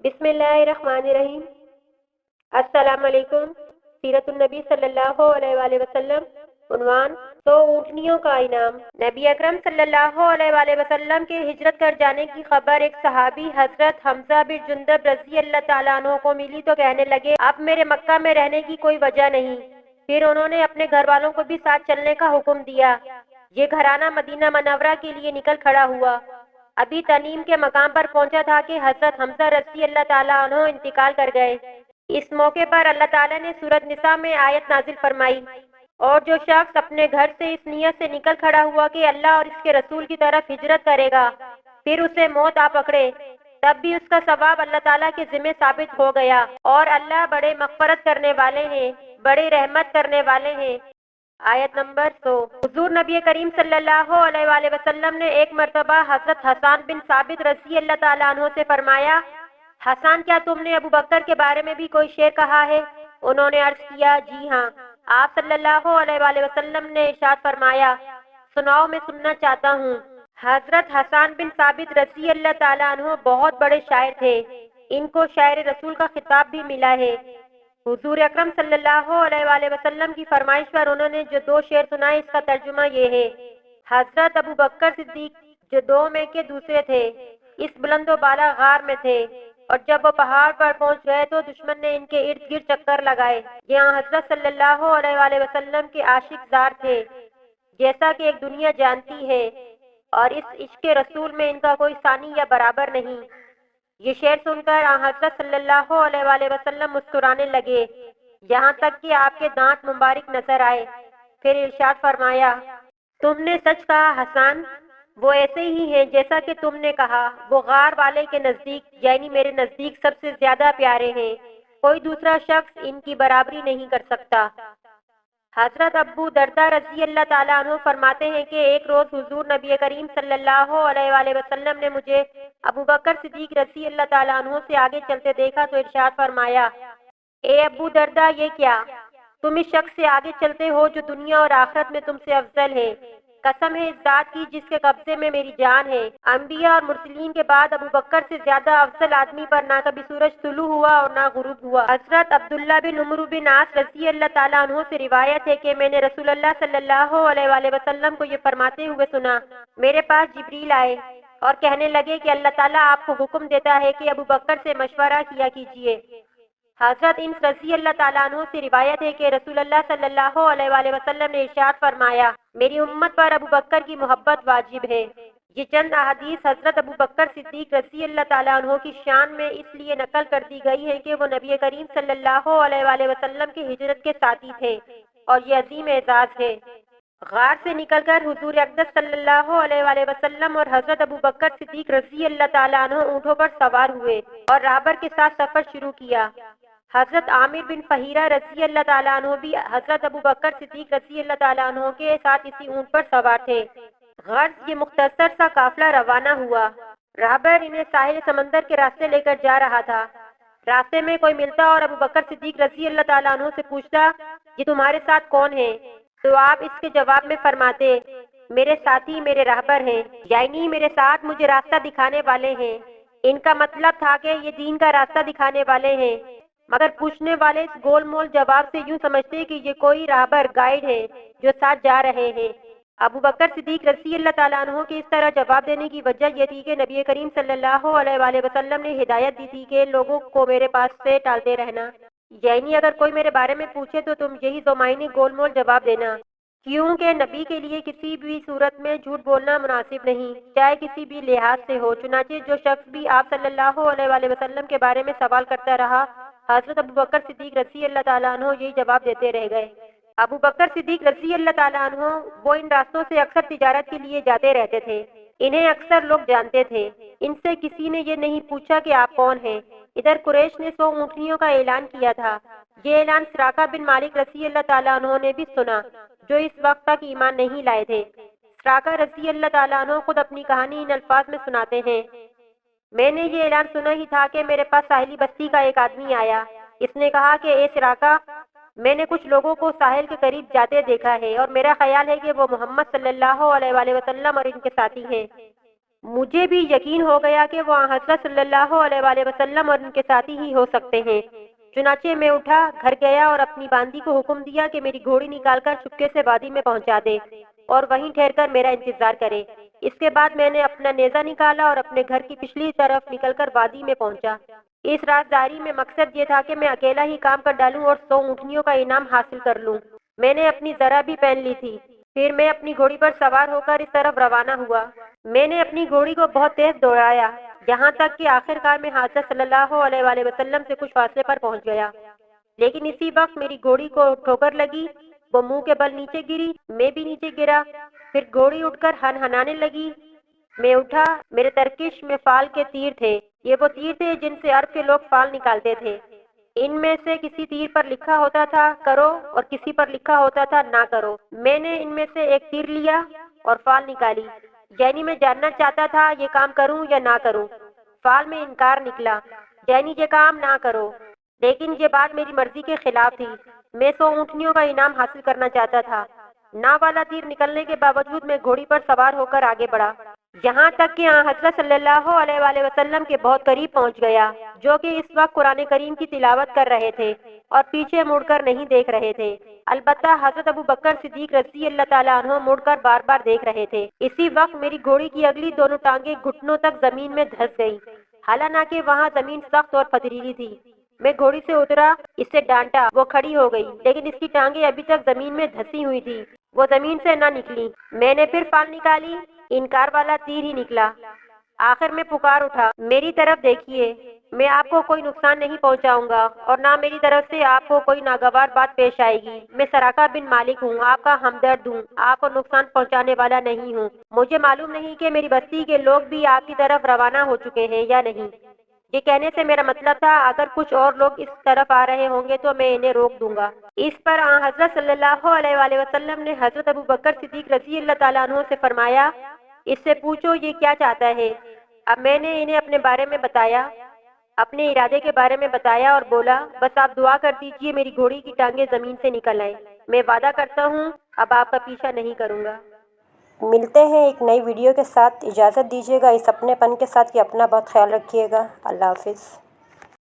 بسم اللہ الرحمن الرحیم۔ السلام علیکم۔ سیرت النبی صلی اللہ علیہ وآلہ وسلم۔ عنوان 100 اونٹنیوں کا انعام۔ نبی اکرم صلی اللہ علیہ وآلہ وسلم کے ہجرت کر جانے کی خبر ایک صحابی حضرت حمزہ بن جندب رضی اللہ تعالیٰ عنہ کو ملی تو کہنے لگے، اب میرے مکہ میں رہنے کی کوئی وجہ نہیں۔ پھر انہوں نے اپنے گھر والوں کو بھی ساتھ چلنے کا حکم دیا۔ یہ گھرانہ مدینہ منورہ کے لیے نکل کھڑا ہوا۔ ابھی تنیم کے مقام پر پہنچا تھا کہ حضرت حمزہ رضی اللہ تعالیٰ عنہ انتقال کر گئے۔ اس موقع پر اللہ تعالیٰ نے سورۃ نساء میں آیت نازل فرمائی، اور جو شخص اپنے گھر سے اس نیت سے نکل کھڑا ہوا کہ اللہ اور اس کے رسول کی طرف ہجرت کرے گا، پھر اسے موت آ پکڑے، تب بھی اس کا ثواب اللہ تعالیٰ کے ذمہ ثابت ہو گیا، اور اللہ بڑے مغفرت کرنے والے ہیں، بڑے رحمت کرنے والے ہیں۔ آیت نمبر 100۔ حضور نبی کریم صلی اللہ علیہ وآلہ وسلم نے ایک مرتبہ حضرت حسان بن ثابت رضی اللہ تعالیٰ عنہ سے فرمایا، حسان، کیا تم نے ابو بکر کے بارے میں بھی کوئی شعر کہا ہے؟ انہوں نے عرض کیا، جی ہاں۔ آپ صلی اللہ علیہ وآلہ وسلم نے ارشاد فرمایا، سناؤ، میں سننا چاہتا ہوں۔ حضرت حسان بن ثابت رضی اللہ تعالیٰ عنہ بہت بڑے شاعر تھے۔ ان کو شاعر رسول کا خطاب بھی ملا ہے۔ حضور اکرم صلی اللہ علیہ وآلہ وسلم کی فرمائش پر انہوں نے جو 2 شعر سنائے، اس کا ترجمہ یہ ہے۔ حضرت ابو بکر صدیق جو 2 میں کے دوسرے تھے، اس بلند و بالا غار میں تھے، اور جب وہ پہاڑ پر پہنچ گئے تو دشمن نے ان کے ارد گرد چکر لگائے۔ یہاں حضرت صلی اللہ علیہ وآلہ وسلم کے عاشق زار تھے، جیسا کہ ایک دنیا جانتی ہے، اور اس عشق رسول میں ان کا کوئی ثانی یا برابر نہیں۔ یہ شعر سن کر حضرت صلی اللہ علیہ وآلہ وسلم مسکرانے لگے، یہاں تک کہ آپ کے دانت مبارک نظر آئے۔ پھر ارشاد فرمایا، تم نے سچ کہا حسان، وہ ایسے ہی ہیں جیسا کہ تم نے کہا، وہ غار والے کے نزدیک یعنی میرے نزدیک سب سے زیادہ پیارے ہیں، کوئی دوسرا شخص ان کی برابری نہیں کر سکتا۔ حضرت ابو دردہ رضی اللہ تعالیٰ عنہ فرماتے ہیں کہ ایک روز حضور نبی کریم صلی اللہ علیہ وآلہ وسلم نے مجھے ابو بکر صدیق رضی اللہ تعالیٰ عنہ سے آگے چلتے دیکھا تو ارشاد فرمایا، اے ابو دردہ، یہ کیا؟ تم اس شخص سے آگے چلتے ہو جو دنیا اور آخرت میں تم سے افضل ہے۔ قسم ہے اس ذات کی جس کے قبضے میں میری جان ہے، انبیاء اور مرسلین کے بعد ابو بکر سے زیادہ افضل آدمی پر نہ کبھی سورج طلوع ہوا اور نہ غروب ہوا۔ حضرت عبداللہ بن عمرو بن عاص رضی اللہ تعالیٰ عنہ سے روایت ہے کہ میں نے رسول اللہ صلی اللہ علیہ وآلہ وسلم کو یہ فرماتے ہوئے سنا، میرے پاس جبریل آئے اور کہنے لگے کہ اللہ تعالیٰ آپ کو حکم دیتا ہے کہ ابو بکر سے مشورہ کیا کیجیے۔ حضرت انس رضی اللہ تعالیٰ عنہ سے روایت ہے کہ رسول اللہ صلی اللہ علیہ وآلہ وسلم نے ارشاد فرمایا، میری امت پر ابو بکر کی محبت واجب ہے۔ یہ چند احادیث حضرت ابو بکر صدیق رضی اللہ تعالیٰ عنہ کی شان میں اس لیے نقل کر دی گئی ہیں کہ وہ نبی کریم صلی اللہ علیہ وآلہ وسلم کی ہجرت کے ساتھی تھے، اور یہ عظیم اعزاز ہے۔ غار سے نکل کر حضور اقدس صلی اللہ علیہ وآلہ وسلم اور حضرت ابو بکر صدیق رضی اللہ تعالیٰ عنہ اونٹوں پر سوار ہوئے اور راہبر کے ساتھ سفر شروع کیا۔ حضرت عامر بن فہیرہ رضی اللہ تعالیٰ عنہ بھی حضرت ابو بکر صدیق رضی اللہ تعالیٰ عنہ کے ساتھ اسی اونٹ پر سوار تھے۔ غرض یہ مختصر سا قافلہ روانہ ہوا۔ راہبر انہیں ساحل سمندر کے راستے لے کر جا رہا تھا۔ راستے میں کوئی ملتا اور ابو بکر صدیق رضی اللہ تعالیٰ عنہ سے پوچھتا، یہ تمہارے ساتھ کون ہے؟ تو آپ اس کے جواب میں فرماتے، میرے ساتھی میرے راہبر ہیں، یعنی میرے ساتھ مجھے راستہ دکھانے والے ہیں۔ ان کا مطلب تھا کہ یہ دین کا راستہ دکھانے والے ہیں، مگر پوچھنے والے اس گول مول جواب سے یوں سمجھتے کہ یہ کوئی راہبر گائیڈ ہے جو ساتھ جا رہے ہیں۔ ابو بکر صدیق رضی اللہ تعالیٰ عنہ کے اس طرح جواب دینے کی وجہ یہ تھی کہ نبی کریم صلی اللہ علیہ وآلہ وسلم نے ہدایت دی تھی کہ لوگوں کو میرے پاس سے ٹالتے رہنا، یعنی اگر کوئی میرے بارے میں پوچھے تو تم یہی زمائنی گول مول جواب دینا، کیونکہ نبی کے لیے کسی بھی صورت میں جھوٹ بولنا مناسب نہیں، چاہے کسی بھی لحاظ سے ہو۔ چنانچہ جو شخص بھی آپ صلی اللہ علیہ وآلہ وسلم کے بارے میں سوال کرتا رہا، حضرت ابو بکر صدیق رضی اللہ تعالیٰ عنہ یہی جواب دیتے رہ گئے۔ ابو بکر صدیق رضی اللہ تعالیٰ عنہ وہ ان راستوں سے اکثر تجارت کے لیے جاتے رہتے تھے، انہیں اکثر لوگ جانتے تھے۔ ان سے کسی نے یہ نہیں پوچھا کہ آپ کون ہیں۔ ادھر قریش نے 100 اونٹنیوں کا اعلان کیا تھا۔ یہ اعلان سراقہ بن مالک رضی اللہ تعالیٰ عنہ نے بھی سنا، جو اس وقت تک ایمان نہیں لائے تھے۔ سراقہ رضی اللہ تعالیٰ عنہ خود اپنی کہانی ان الفاظ میں سناتے ہیں، میں نے یہ اعلان سنا ہی تھا کہ میرے پاس ساحلی بستی کا ایک آدمی آیا۔ اس نے کہا کہ اے سراقہ، میں نے کچھ لوگوں کو ساحل کے قریب جاتے دیکھا ہے، اور میرا خیال ہے کہ وہ محمد صلی اللہ علیہ وآلہ وسلم اور ان کے ساتھی ہیں۔ مجھے بھی یقین ہو گیا کہ وہ حضرت صلی اللہ علیہ وآلہ وسلم اور ان کے ساتھی ہی ہو سکتے ہیں۔ چنانچہ میں اٹھا، گھر گیا اور اپنی باندی کو حکم دیا کہ میری گھوڑی نکال کر چپکے سے وادی میں پہنچا دے اور وہیں ٹھہر کر میرا انتظار کرے۔ اس کے بعد میں نے اپنا نیزہ نکالا اور اپنے گھر کی پچھلی طرف نکل کر وادی میں پہنچا۔ اس رازداری میں مقصد یہ تھا کہ میں اکیلا ہی کام کر ڈالوں اور 100 اونٹنیوں کا انعام حاصل کر لوں۔ میں نے اپنی ذرا بھی پہن لی تھی۔ پھر میں اپنی گھوڑی پر سوار ہو کر اس طرف روانہ ہوا۔ میں نے اپنی گھوڑی کو بہت تیز دوڑایا، یہاں تک کہ آخر کار میں حضرت صلی اللہ علیہ وآلہ وسلم سے کچھ فاصلے پر پہنچ گیا۔ لیکن اسی وقت میری گھوڑی کو ٹھوکر لگی، وہ منہ کے بل نیچے گری، میں بھی نیچے گرا۔ پھر گھوڑی اٹھ کر ہنہنانے لگی۔ میں اٹھا، میرے ترکش میں فال کے تیر تھے۔ یہ وہ تیر تھے جن سے عرب کے لوگ فال نکالتے تھے۔ ان میں سے کسی تیر پر لکھا ہوتا تھا کرو اور کسی پر لکھا ہوتا تھا نہ کرو۔ میں نے ان میں سے ایک تیر لیا اور فال نکالی، یعنی میں جاننا چاہتا تھا یہ کام کروں یا نہ کروں۔ فال میں انکار نکلا، یعنی یہ کام نہ کرو، لیکن یہ بات میری مرضی کے خلاف تھی۔ میں 100 اونٹنیوں کا انعام حاصل کرنا چاہتا تھا۔ نہ والا تیر نکلنے کے باوجود میں گھوڑی پر سوار ہو کر آگے بڑھا، یہاں تک کہ حضرت صلی اللہ علیہ وآلہ وسلم کے بہت قریب پہنچ گیا، جو کہ اس وقت قرآن کریم کی تلاوت کر رہے تھے اور پیچھے مڑ کر نہیں دیکھ رہے تھے۔ البتہ حضرت ابو بکر صدیق رضی اللہ تعالیٰ عنہ مڑ کر بار بار دیکھ رہے تھے۔ اسی وقت میری گھوڑی کی اگلی دونوں ٹانگیں گھٹنوں تک زمین میں دھس گئیں، حالانکہ وہاں زمین سخت اور پتھریلی تھی۔ میں گھوڑی سے اترا، اسے ڈانٹا، وہ کھڑی ہو گئی، لیکن اس کی ٹانگیں ابھی تک زمین میں دھسی ہوئی تھی، وہ زمین سے نہ نکلی۔ میں نے پھر فال نکالی، انکار والا تیر ہی نکلا۔ آخر میں پکار اٹھا، میری طرف دیکھیے، میں آپ کو کوئی نقصان نہیں پہنچاؤں گا اور نہ میری طرف سے آپ کو کوئی ناگوار بات پیش آئے گی۔ میں سراقہ بن مالک ہوں، آپ کا ہمدرد ہوں، آپ کو نقصان پہنچانے والا نہیں ہوں۔ مجھے معلوم نہیں کہ میری بستی کے لوگ بھی آپ کی طرف روانہ ہو چکے ہیں یا نہیں۔ یہ کہنے سے میرا مطلب تھا اگر کچھ اور لوگ اس طرف آ رہے ہوں گے تو میں انہیں روک دوں گا۔ اس پر حضرت صلی اللہ علیہ وآلہ وسلم نے حضرت ابو بکر صدیق رضی اللہ تعالیٰ عنہ سے فرمایا، اس سے پوچھو یہ کیا چاہتا ہے۔ اب میں نے انہیں اپنے بارے میں بتایا، اپنے ارادے کے بارے میں بتایا اور بولا، بس آپ دعا کر دیجئے میری گھوڑی کی ٹانگیں زمین سے نکل آئیں۔ میں وعدہ کرتا ہوں اب آپ کا پیچھا نہیں کروں گا۔ ملتے ہیں ایک نئی ویڈیو کے ساتھ۔ اجازت دیجیے گا اس اپنے پن کے ساتھ کہ اپنا بہت خیال رکھیے گا۔ اللہ حافظ۔